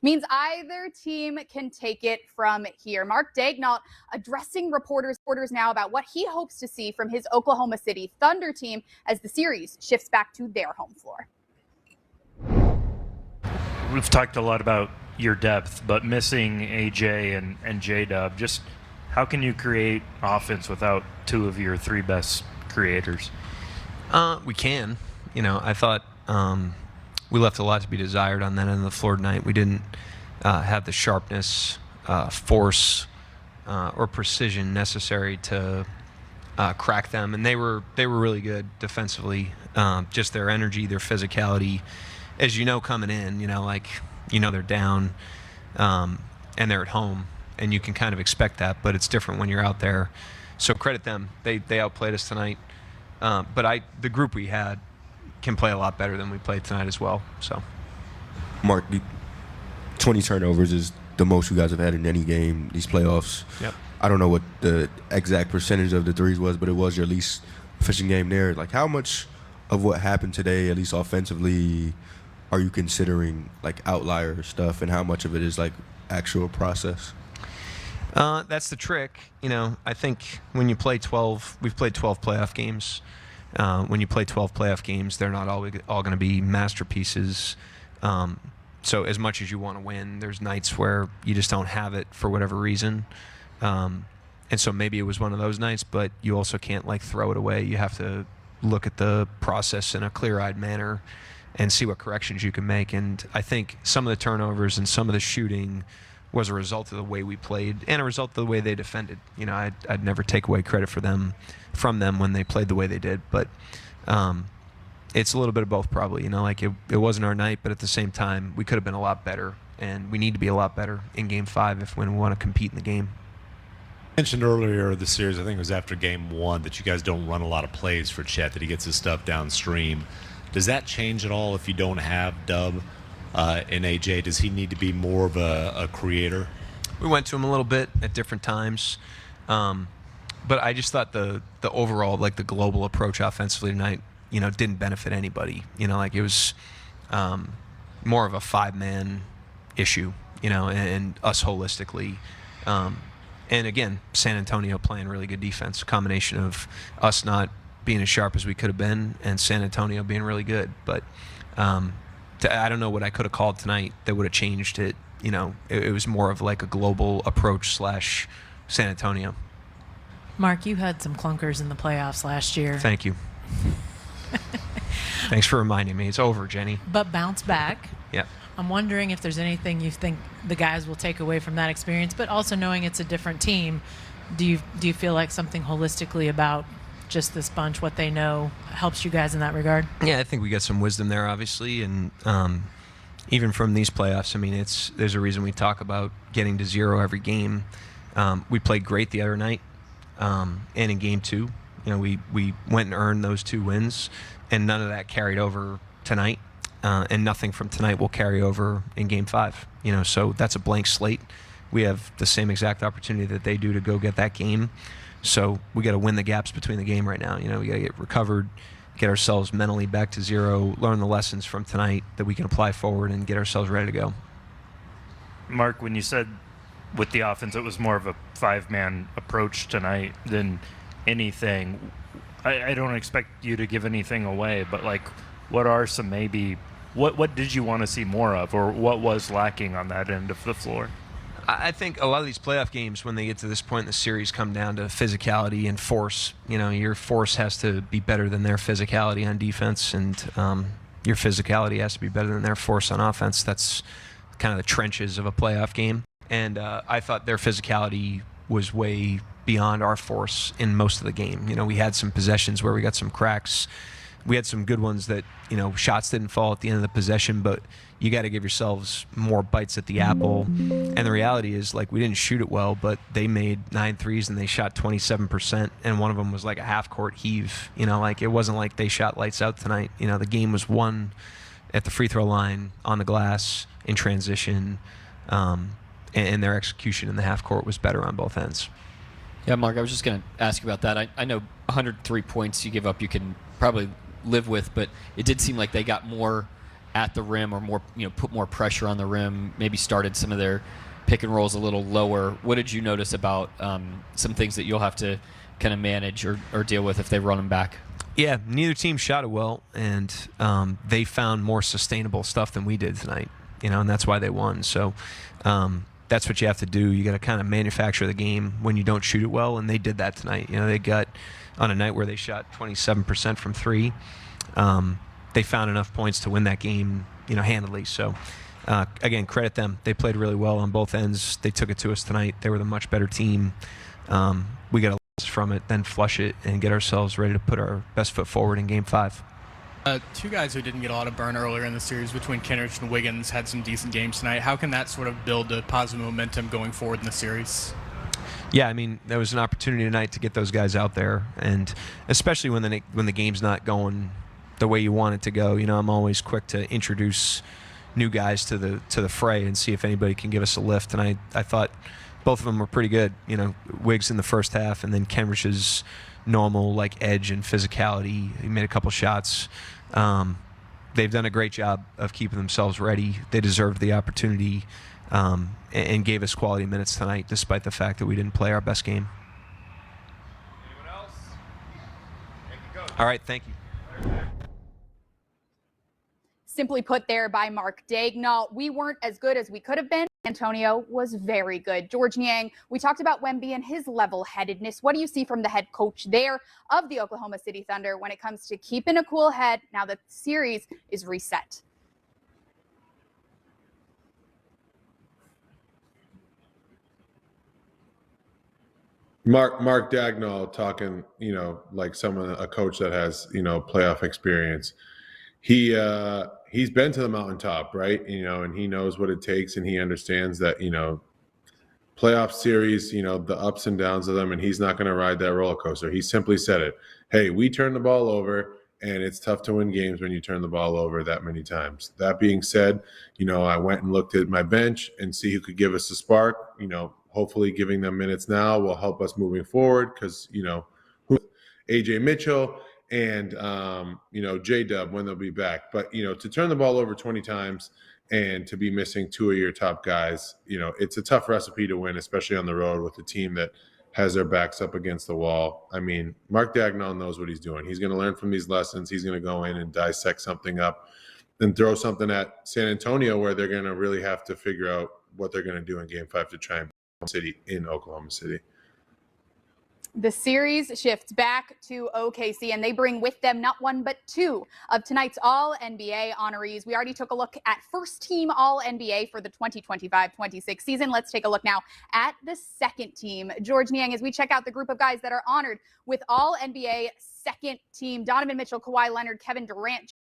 means either team can take it from here. Mark Daigneault addressing reporters now about what he hopes to see from his Oklahoma City Thunder team as the series shifts back to their home floor. We've talked a lot about your depth, but missing AJ and J-Dub, just how can you create offense without two of your three best creators? We can. I thought we left a lot to be desired on that end of the floor tonight. We didn't have the sharpness, force, or precision necessary to crack them, and they were really good defensively. Just their energy, their physicality, as coming in, they're down, and they're at home, and you can kind of expect that, but it's different when you're out there. So credit them. They outplayed us tonight. But the group we had can play a lot better than we played tonight as well. So, Mark, 20 turnovers is the most you guys have had in any game these playoffs. Yep. I don't know what the exact percentage of the threes was, but it was your least efficient game there. Like, how much of what happened today, at least offensively, are you considering like outlier stuff, and how much of it is like actual process? That's the trick. I think when you play 12, we've played 12 playoff games. When you play 12 playoff games, they're not all going to be masterpieces. So as much as you want to win, there's nights where you just don't have it for whatever reason. And so maybe it was one of those nights, but you also can't throw it away. You have to look at the process in a clear-eyed manner and see what corrections you can make. And I think some of the turnovers and some of the shooting was a result of the way we played and a result of the way they defended. I'd never take away credit from them when they played the way they did, but it's a little bit of both probably. It wasn't our night, but at the same time, we could have been a lot better, and we need to be a lot better in Game 5 when we want to compete in the game. You mentioned earlier the series, I think it was after Game 1, that you guys don't run a lot of plays for Chet, that he gets his stuff downstream. Does that change at all if you don't have Dub and AJ? Does he need to be more of a creator? We went to him a little bit at different times, but I just thought the overall, the global approach offensively tonight, didn't benefit anybody. It was more of a five-man issue, and us holistically. And again, San Antonio playing really good defense, a combination of us not being as sharp as we could have been and San Antonio being really good. But I don't know what I could have called tonight that would have changed it. It was more of a global approach / San Antonio. Mark, you had some clunkers in the playoffs last year. Thank you. Thanks for reminding me. It's over, Jenny. But bounce back. Yep. I'm wondering if there's anything you think the guys will take away from that experience, but also knowing it's a different team, do you feel like something holistically about just this bunch, what they know, helps you guys in that regard? Yeah, I think we got some wisdom there, obviously, and even from these playoffs, there's a reason we talk about getting to 0 every game. We played great the other night, and in Game 2, we went and earned those 2 wins, and none of that carried over tonight. And nothing from tonight will carry over in Game 5. So that's a blank slate. We have the same exact opportunity that they do to go get that game. So we got to win the gaps between the game right now. We got to get recovered, get ourselves mentally back to 0, learn the lessons from tonight that we can apply forward, and get ourselves ready to go. Mark, when you said with the offense it was more of a five-man approach tonight than anything, I don't expect you to give anything away, but what are some maybe what did you want to see more of, or what was lacking on that end of the floor? I think a lot of these playoff games, when they get to this point in the series, come down to physicality and force. Your force has to be better than their physicality on defense, and your physicality has to be better than their force on offense. That's kind of the trenches of a playoff game. And I thought their physicality was way beyond our force in most of the game. We had some possessions where we got some cracks. We had some good ones that, shots didn't fall at the end of the possession, but you got to give yourselves more bites at the apple. And the reality is, we didn't shoot it well, but they made 9 threes and they shot 27%, and one of them was a half-court heave. It wasn't like they shot lights out tonight. The game was won at the free throw line, on the glass, in transition, and their execution in the half-court was better on both ends. Yeah, Mark, I was just going to ask you about that. I know 103 points you give up you can probably live with, but it did seem like they got more at the rim or more, put more pressure on the rim, maybe started some of their pick and rolls a little lower. What did you notice about some things that you'll have to kind of manage or deal with if they run them back? Yeah, neither team shot it well, and they found more sustainable stuff than we did tonight, and that's why they won. So that's what you have to do. You got to kind of manufacture the game when you don't shoot it well, and they did that tonight. They got on a night where they shot 27% from three. They found enough points to win that game, handily. So again, credit them. They played really well on both ends. They took it to us tonight. They were the much better team. We got to from it, then flush it, and get ourselves ready to put our best foot forward in Game 5. Two guys who didn't get a lot of burn earlier in the series between Kenrich and Wiggins had some decent games tonight. How can that sort of build a positive momentum going forward in the series? Yeah, there was an opportunity tonight to get those guys out there, and especially when the game's not going the way you want it to go. I'm always quick to introduce new guys to the fray and see if anybody can give us a lift. And I thought both of them were pretty good. Wiggs in the first half, and then Kenrich's normal edge and physicality. He made a couple shots. They've done a great job of keeping themselves ready. They deserved the opportunity and gave us quality minutes tonight, despite the fact that we didn't play our best game. Anyone else? All right, thank you. Simply put there by Mark Daigneault, we weren't as good as we could have been. Antonio was very good. George Niang, we talked about Wemby and his level-headedness. What do you see from the head coach there of the Oklahoma City Thunder when it comes to keeping a cool head now that the series is reset? Mark Daigneault talking, like a coach that has, playoff experience. He's been to the mountaintop, right? And he knows what it takes, and he understands that, playoff series, the ups and downs of them, and he's not going to ride that roller coaster. He simply said it. Hey, we turn the ball over, and it's tough to win games when you turn the ball over that many times. That being said, I went and looked at my bench and see who could give us a spark. Hopefully giving them minutes now will help us moving forward because, AJ Mitchell and, J-Dub when they'll be back. But, to turn the ball over 20 times and to be missing two of your top guys, it's a tough recipe to win, especially on the road with a team that has their backs up against the wall. Mark Daigneault knows what he's doing. He's going to learn from these lessons. He's going to go in and dissect something up and throw something at San Antonio where they're going to really have to figure out what they're going to do in Game 5 to try and City in Oklahoma City. The series shifts back to OKC, and they bring with them not one but two of tonight's All-NBA honorees. We already took a look at first-team All-NBA for the 2025-26 season. Let's take a look now at the second team. George Niang, as we check out the group of guys that are honored with All-NBA second team, Donovan Mitchell, Kawhi Leonard, Kevin Durant,